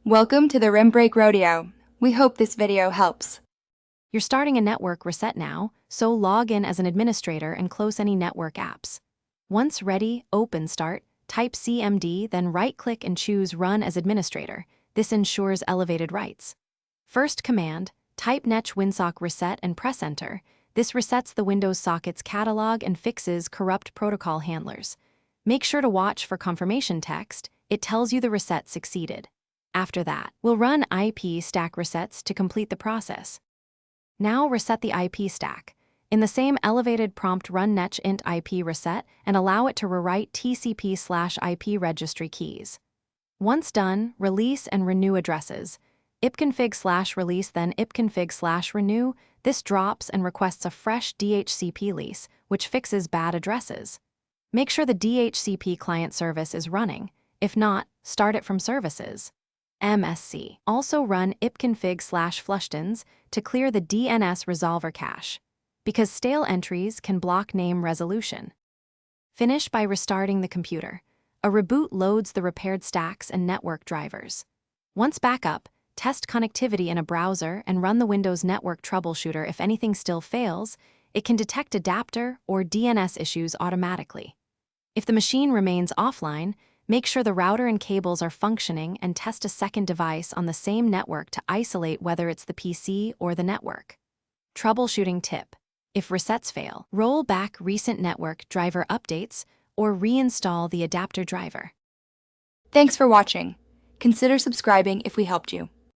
Welcome to the Rim Break Rodeo. We hope this video helps. You're starting a network reset now, so log in as an administrator and close any network apps. Once ready, open Start, type CMD, then right-click and choose Run as Administrator. This ensures elevated rights. First command, type netch winsock reset and press Enter. This resets the Windows socket's catalog and fixes corrupt protocol handlers. Make sure to watch for confirmation text. It tells you the reset succeeded. After that, we'll run IP stack resets to complete the process. Now reset the IP stack. In the same elevated prompt, run netch int IP reset and allow it to rewrite TCP/IP registry keys. Once done, release and renew addresses. ipconfig/release, then ipconfig/renew. This drops and requests a fresh DHCP lease, which fixes bad addresses. Make sure the DHCP client service is running. If not, start it from services. MSC. Also run ipconfig/flushtons to clear the DNS resolver cache, because stale entries can block name resolution. Finish by restarting the computer. A reboot loads the repaired stacks and network drivers. Once back up, test connectivity in a browser and run the Windows Network Troubleshooter. If anything still fails, it can detect adapter or DNS issues automatically. If the machine remains offline, make sure the router and cables are functioning and test a second device on the same network to isolate whether it's the PC or the network. Troubleshooting tip. If resets fail, roll back recent network driver updates or reinstall the adapter driver. Thanks for watching. Consider subscribing if we helped you.